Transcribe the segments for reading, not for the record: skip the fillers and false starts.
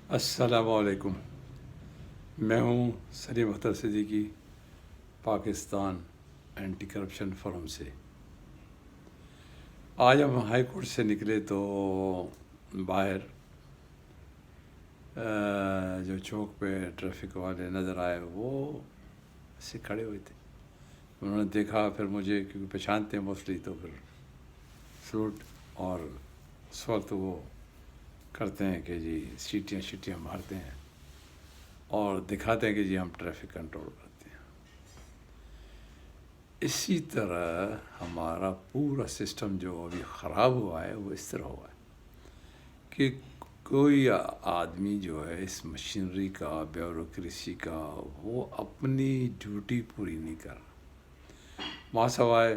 السلام علیکم. میں ہوں Saleem Akhtar Siddiqui, Pakistan anti corruption forum سے. آج ہم ہائی کورٹ سے نکلے تو باہر جو چوک پہ ٹریفک والے نظر آئے، وہ ایسے کھڑے ہوئے تھے. انہوں نے دیکھا، پھر مجھے کیونکہ پہچانتے ہیں موسٹلی، تو پھر سلوٹ، اور اس وقت وہ کرتے ہیں کہ جی سیٹیاں مارتے ہیں اور دکھاتے ہیں کہ جی ہم ٹریفک کنٹرول کرتے ہیں. اسی طرح ہمارا پورا سسٹم جو ابھی خراب ہوا ہے وہ اس طرح ہوا ہے کہ کوئی آدمی جو ہے اس مشینری کا، بیوروکریسی کا، وہ اپنی ڈیوٹی پوری نہیں کر رہا. وہاں سوائے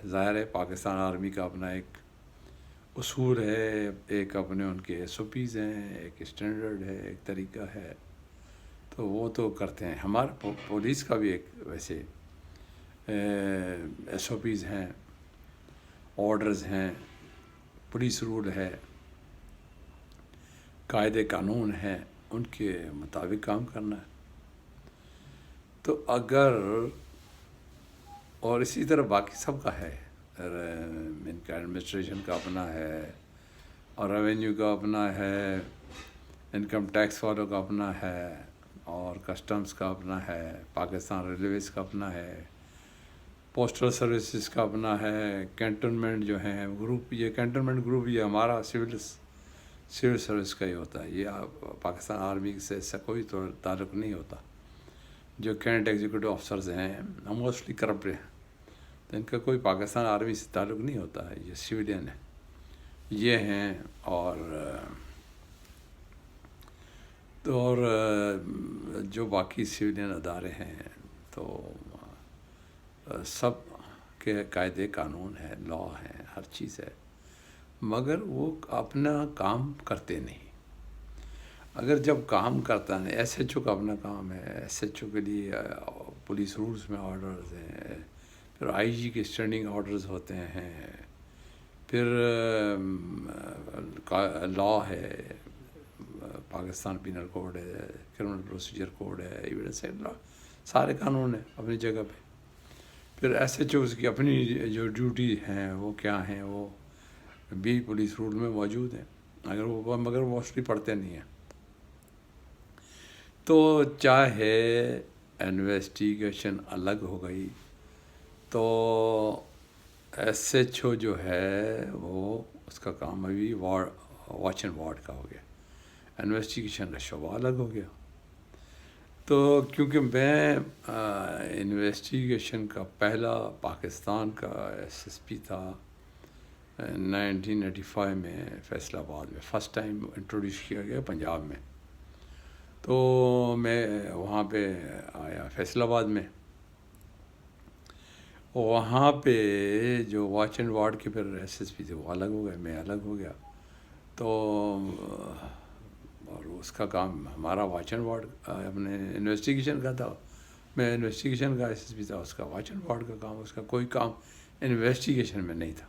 ظاہر ہے پاکستان آرمی کا اپنا ایک اصول ہے، ایک اپنے ان کے ایس او پیز ہیں، ایک اسٹینڈرڈ ہے، ایک طریقہ ہے، تو وہ تو کرتے ہیں. ہمارے پولیس کا بھی ایک ویسے ایس او پیز ہیں، آرڈرز ہیں، پولیس رول ہے، قاعدے قانون ہیں، ان کے مطابق کام کرنا ہے. تو اگر، اور اسی طرح باقی سب کا ہے، ان کا ایڈمنسٹریشن کا اپنا ہے، اور ریونیو کا اپنا ہے، انکم ٹیکس والوں کا اپنا ہے، اور کسٹمز کا اپنا ہے، پاکستان ریلویز کا اپنا ہے، پوسٹل سروسز کا اپنا ہے، کینٹونمنٹ جو ہیں گروپ، یہ کینٹونمنٹ گروپ یہ ہمارا سول سروس کا ہی ہوتا ہے. یہ پاکستان آرمی سے اس سے کوئی تعلق نہیں ہوتا. جو کینٹ ایگزیکٹو آفسرز ہیں موسٹلی کرپٹ ہیں، تو ان کا کوئی پاکستان آرمی سے تعلق نہیں ہوتا ہے، یہ سویلین ہیں، یہ ہیں. اور جو باقی سویلین ادارے ہیں تو سب کے قاعدے قانون ہے، لا ہے، ہر چیز ہے، مگر وہ اپنا کام کرتے نہیں. اگر جب کام کرتا نہیں، ایس ایچ او کا اپنا کام ہے، ایس ایچ او کے لیے پولیس رولز میں آرڈرز ہیں، پھر آئی جی کے اسٹینڈنگ آرڈرز ہوتے ہیں، پھر لا ہے، پاکستان پینل کوڈ ہے، کرمنل پروسیجر کوڈ ہے، ایویڈنس ہے، سارے قانون ہیں اپنی جگہ پہ. پھر ایس ایچ اوز کی اپنی جو ڈیوٹی ہیں وہ کیا ہیں، وہ بھی پولیس رول میں موجود ہیں، مگر موسٹلی پڑھتے نہیں ہیں. تو چاہے انویسٹیگیشن الگ ہو گئی، تو ایس ایچ او جو ہے وہ اس کا کام ابھی واچ اینڈ وارڈ کا ہو گیا، انویسٹیگیشن کا شعبہ الگ ہو گیا. تو کیونکہ میں انویسٹیگیشن کا پہلا پاکستان کا ایس ایس پی تھا 1985 میں فیصل آباد میں، فرسٹ ٹائم انٹروڈیوس کیا گیا پنجاب میں. تو میں وہاں پہ آیا فیصل آباد میں، وہاں پہ جو واچ اینڈ وارڈ کے پھر ایس ایس پی تھے وہ الگ ہو گئے، میں الگ ہو گیا. تو اور اس کا کام ہمارا واچ اینڈ وارڈ اپنے انویسٹیگیشن کا تھا، میں انویسٹیگیشن کا ایس ایس پی تھا، اس کا واچ اینڈ وارڈ کا کام، اس کا کوئی کام انویسٹیگیشن میں نہیں تھا.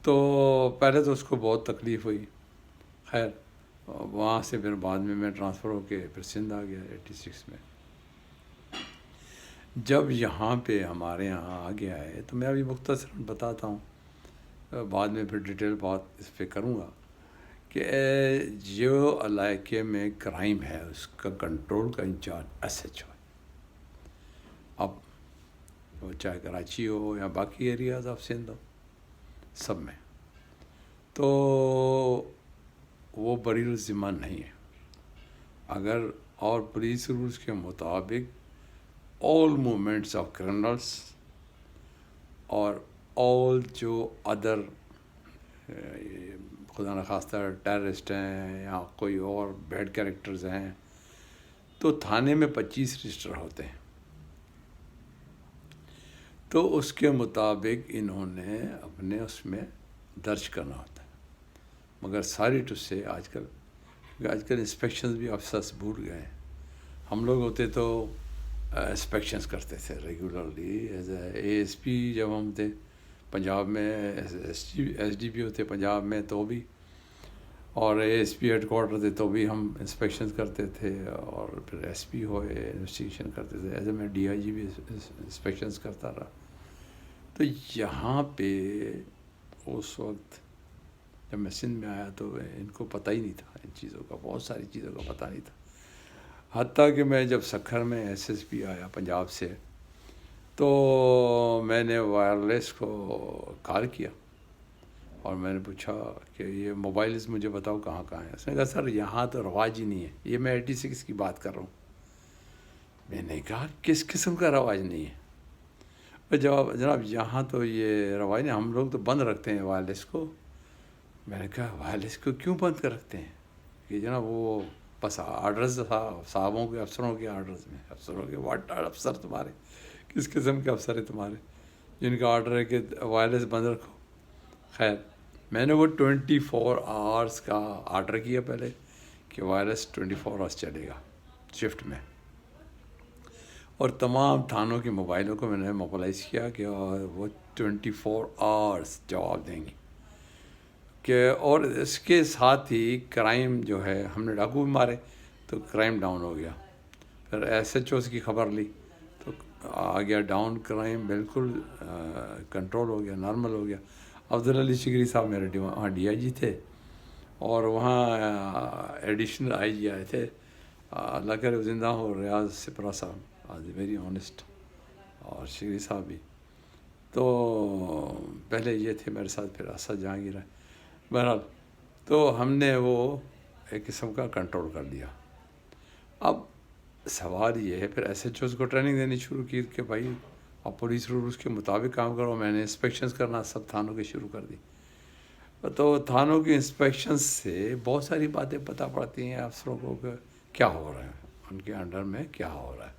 تو پہلے تو اس کو بہت تکلیف ہوئی. خیر وہاں سے پھر بعد میں ٹرانسفر ہو کے پھر سندھ آ گیا 86 میں. جب یہاں پہ ہمارے یہاں آ گیا ہے تو میں ابھی مختصر بتاتا ہوں، بعد میں پھر ڈیٹیل بات اس پہ کروں گا کہ جو علاقے میں کرائم ہے اس کا کنٹرول کا انچارج ایس ایچ او ہے. اب وہ چاہے کراچی ہو یا باقی ایریاز آف سندھ ہو، سب میں تو وہ بری الذمہ نہیں ہے. اگر اور پولیس رولز کے مطابق all movements of criminals اور all جو ادر خدا نخواستہ ٹیررسٹ ہیں یا کوئی اور بیڈ کیریکٹرز ہیں، تو تھانے میں 25 رجسٹر ہوتے ہیں. تو اس کے مطابق انہوں نے اپنے اس میں درج کرنا ہوتا ہے. مگر ساری ٹو سے آج کل انسپیکشنز بھی افسرس بھول گئے ہیں. ہم لوگ ہوتے تو انسپیکشنز کرتے تھے ریگولرلی. ایز اے ایس پی جب ہم تھے پنجاب میں، ایس ڈی پی ہوتے پنجاب میں، تو بھی اور A S P headquarter تھے تو بھی ہم انسپیکشن کرتے تھے، اور پھر ایس پی ہوئے انویسٹیگیشن کرتے تھے، ایسے میں ڈی آئی جی بھی انسپیکشنز کرتا رہا. تو یہاں پہ اس وقت جب میں سندھ میں آیا تو ان کو پتہ ہی نہیں تھا ان چیزوں کا، بہت ساری چیزوں کا پتہ نہیں تھا. حتیٰ کہ میں جب سکھر میں ایس ایس پی آیا پنجاب سے تو میں نے وائرلیس کو کال کیا اور میں نے پوچھا کہ یہ موبائلز مجھے بتاؤ کہاں کہاں ہیں. اس نے کہا سر یہاں تو رواج ہی نہیں ہے. یہ میں 86 کی بات کر رہا ہوں. میں نے کہا کس قسم کا رواج نہیں ہے؟ جناب یہاں تو یہ رواج نہیں، ہم لوگ تو بند رکھتے ہیں وائرلیس کو. میں نے کہا وائرلیس کو کیوں بند کر رکھتے ہیں؟ کہ جناب وہ بس آرڈرز تھا صاحبوں کے، افسروں کے آرڈرز میں. افسروں کے واٹ افسر تمہارے؟ کس قسم کے افسر ہیں تمہارے جن کا آرڈر ہے کہ وائرلیس بند رکھو؟ خیر میں نے وہ 24 آورس کا آرڈر کیا پہلے کہ وائرلیس 24 آورس چلے گا شفٹ میں، اور تمام تھانوں کے موبائلوں کو میں نے موبلائز کیا کہ وہ 24 آورس جواب دیں گے کہ. اور اس کے ساتھ ہی کرائم جو ہے، ہم نے ڈاکو بھی مارے تو کرائم ڈاؤن ہو گیا. پھر ایس ایچ اوز کی خبر لی تو آ گیا ڈاؤن، کرائم بالکل کنٹرول ہو گیا، نارمل ہو گیا. عبدالعلی شگری صاحب میرے وہاں ڈی آئی جی تھے، اور وہاں ایڈیشنل آئی جی آئے تھے، اللہ کرے زندہ ہو، ریاض سپرا صاحب، آج ویری آنیسٹ، اور شگری صاحب بھی. تو پہلے یہ تھے میرے ساتھ، پھر اسد جہانگیر ہے. بہرحال تو ہم نے وہ ایک قسم کا کنٹرول کر دیا. اب سوال یہ ہے پھر ایس ایچ اوز کو ٹریننگ دینی شروع کی کہ بھائی اب پولیس رولز کے مطابق کام کرو. میں نے انسپیکشنز کرنا سب تھانوں کے شروع کر دی. تو تھانوں کی انسپیکشنز سے بہت ساری باتیں پتہ پڑتی ہیں افسروں کو کہ کیا ہو رہا ہے ان کے انڈر میں، کیا ہو رہا ہے.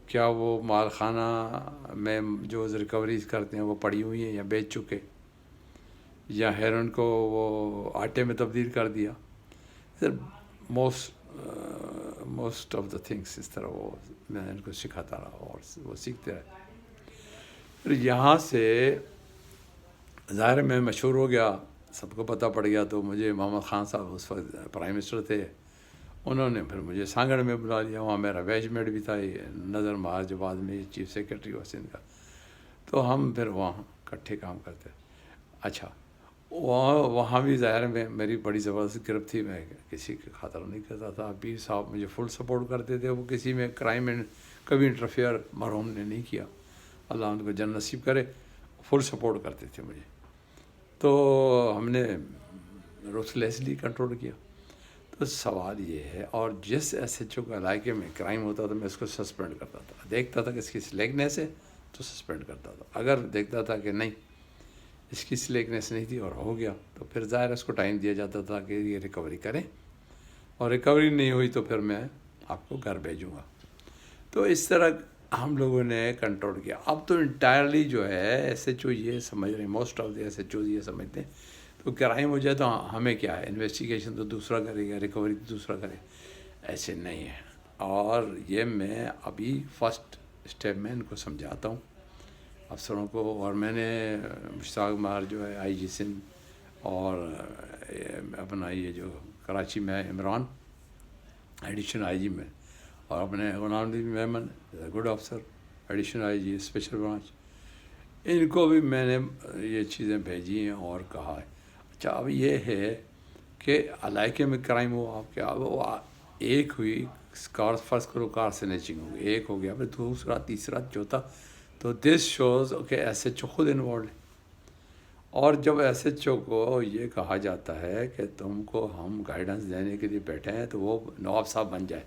کیا وہ مال خانہ میں جو ریکوریز کرتے ہیں وہ پڑی ہوئی ہیں یا بیچ چکے، یا ہیرون کو وہ آٹے میں تبدیل کر دیا. موسٹ آف دا تھنگس اس طرح وہ میں ان کو سکھاتا رہا اور وہ سیکھتے رہے. پھر یہاں سے ظاہر میں مشہور ہو گیا، سب کو پتہ پڑ گیا. تو مجھے محمد خان صاحب اس وقت پرائم منسٹر تھے، انہوں نے پھر مجھے سانگڑ میں بلا لیا. وہاں میرا بیچ میٹ بھی تھا نظر مہار، جو بعد میں چیف سیکرٹری ہوا سندھ کا. تو ہم پھر وہاں اکٹھے کام کرتے. اچھا وہاں بھی ظاہر میں میری بڑی زبردست گرفت تھی، میں کسی کی خاطر نہیں کرتا تھا. پیر صاحب مجھے فل سپورٹ کرتے تھے، وہ کسی میں کرائم میں کبھی انٹرفیئر مرحوم نے نہیں کیا، اللہ ان کو جنت نصیب کرے. فل سپورٹ کرتے تھے مجھے. تو ہم نے روسلیسلی کنٹرول کیا. تو سوال یہ ہے، اور جس ایس ایچ او کے علاقے میں کرائم ہوتا تھا میں اس کو سسپینڈ کرتا تھا. دیکھتا تھا کہ اس کی سلیکنیس ہے تو سسپینڈ کرتا تھا. اگر دیکھتا تھا کہ نہیں اس کی سلیکنیس نہیں تھی اور ہو گیا تو پھر ظاہر اس کو ٹائم دیا جاتا تھا کہ یہ ریکوری کریں، اور ریکوری نہیں ہوئی تو پھر میں آپ کو گھر بھیجوں گا. تو اس طرح ہم لوگوں نے کنٹرول کیا. اب تو انٹائرلی جو ہے ایس ایچ او یہ سمجھ رہے ہیں، most of the S H Os یہ سمجھتے ہیں تو کرائم ہو جائے تو ہمیں کیا ہے، انویسٹیگیشن تو دوسرا کرے گا، ریکوری تو دوسرا کرے. ایسے نہیں ہے. اور یہ میں ابھی فرسٹ اسٹیپ میں ان کو سمجھاتا ہوں افسروں کو. اور میں نے مشتاق مار جو ہے آئی جی سندھ، اور اپنا یہ جو کراچی میں عمران ایڈیشنل آئی جی میں، اور اپنے غلام نبی میمن گڈ افسر additional I G special branch, ان کو بھی میں نے یہ چیزیں بھیجی ہیں اور کہا ہے. اچھا اب یہ ہے کہ علاقے میں کرائم ہوا، آپ کیا وہ ایک ہوئی کار، فرض کرو کار سنیچنگ ہو گئی، ایک ہو گیا، پھر دوسرا تیسرا چوتھا. تو دس شوز کہ ایس ایچ او خود انوالوڈ ہے. اور جب ایس ایچ او کو یہ کہا جاتا ہے کہ تم کو ہم گائیڈنس دینے کے لیے بیٹھے ہیں تو وہ نواب صاحب بن جائے،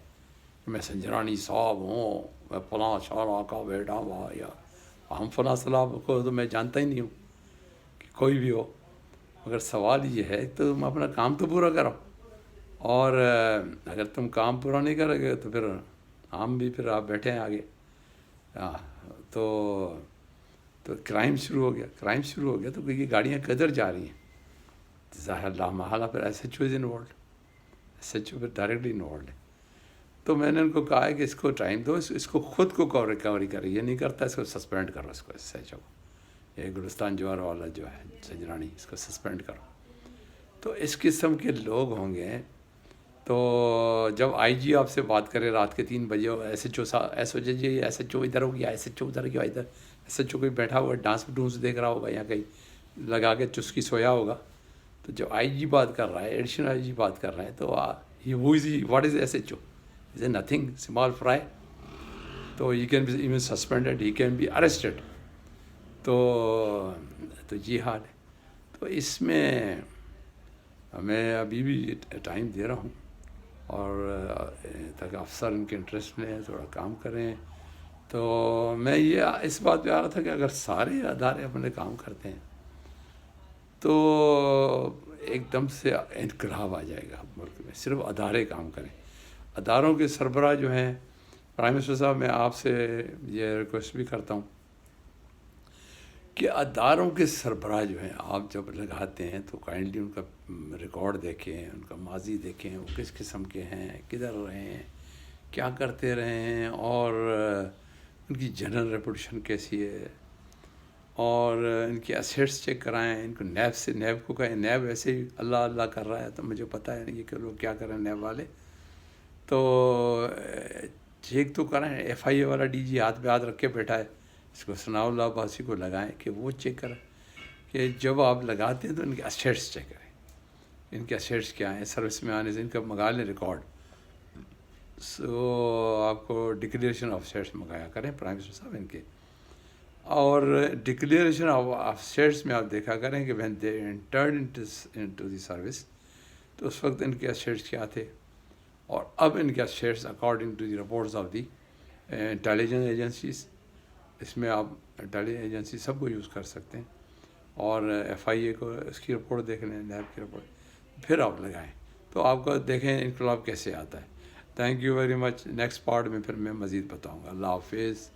میں سنجرانی صاحب ہوں، میں فلاں شاہ کا بیٹا ہوا، یا ہم فلاں صاحب کو تو میں جانتا ہی نہیں ہوں کہ کوئی بھی ہو. مگر سوال یہ ہے تو تم اپنا کام تو پورا کرو، اور اگر تم کام پورا نہیں کرو گے تو پھر ہم بھی پھر آپ بیٹھے ہیں آگے. تو کرائم شروع ہو گیا. کرائم شروع ہو گیا تو یہ گاڑیاں کدھر جا رہی ہیں؟ ظاہر لا محالہ پھر S H O is involved, S H O پھر ڈائریکٹلی انوالوڈ ہے. تو میں نے ان کو کہا ہے کہ اس کو ٹائم دو، اس کو خود کو ریکوری کرے. یہ نہیں کرتا اس کو سسپینڈ کرو، اس کو ایس ایچ او، یہ گلستان جوار والا جو ہے سنجرانی، اس کو سسپینڈ کرو. تو اس قسم کے لوگ ہوں گے. تو جب آئی جی آپ سے بات کرے رات کے 3 بجے، S H O S O G S H O ادھر ہو گیا، ایس ایچ او ادھر گیا، ادھر ایس ایچ او کوئی بیٹھا ہوا ڈانس دیکھ رہا ہوگا یا کہیں لگا کے چسکی سویا ہوگا. تو جب آئی جی بات کر رہا ہے، ایڈیشنل آئی جی بات کر رہا ہے، تو what is S H O? Is a nothing, small fry. تو he can be even suspended, he can be arrested. تو یہ حال ہے. تو اس میں میں ابھی بھی ٹائم دے رہا ہوں، اور تاکہ افسر ان کے انٹرسٹ میں تھوڑا کام کریں. تو میں یہ اس بات پہ آ رہا تھا کہ اگر سارے ادارے اپنے کام کرتے ہیں تو ایک دم سے انقلاب آ جائے گا ملک میں. صرف ادارے کام کریں. اداروں کے سربراہ جو ہیں، پرائم منسٹر صاحب، میں آپ سے یہ ریکویسٹ بھی کرتا ہوں کہ اداروں کے سربراہ جو ہیں، آپ جب لگاتے ہیں تو کائنڈلی ان کا ریکارڈ دیکھیں، ان کا ماضی دیکھیں، وہ کس قسم کے ہیں، کدھر رہے ہیں، کیا کرتے رہے ہیں، اور ان کی جنرل ریپوٹیشن کیسی ہے، اور ان کی اسیٹس چیک کرائیں. ان کو نیب کو کہیں. نیب ایسے ہی اللہ اللہ کر رہا ہے، تو مجھے پتہ ہے نہیں کہ لوگ کیا کر رہے ہیں نیب والے. تو چیک تو کرائیں. ایف آئی اے والا ڈی جی ہاتھ پہ ہاتھ رکھ کے بیٹھا ہے، اس کو ثناء اللہ عباسی کو لگائیں کہ وہ چیک کریں کہ جب آپ لگاتے ہیں تو ان کے اسیٹس چیک کریں. ان کے اسیٹس کیا ہیں، سروس میں آنے سے ان کا منگا لیں ریکارڈ. آپ کو ڈکلیریشن آف اسیٹس منگایا کریں پرائم منسٹر صاحب ان کے. اور ڈکلیریشن آف اسیٹس میں آپ دیکھا کریں کہ when they entered into the service, تو اس وقت ان کے اسیٹس کیا تھے، اور اب ان کے assets according to the reports of the intelligence agencies. اس میں آپ انٹیلیجنس ایجنسی سب کو یوز کر سکتے ہیں، اور ایف آئی اے کو اس کی رپورٹ دیکھ لیں، نیب کی رپورٹ، پھر آپ لگائیں. تو آپ کو دیکھیں انقلاب کیسے آتا ہے. Thank you very much. Next part میں پھر میں مزید بتاؤں گا. اللہ حافظ.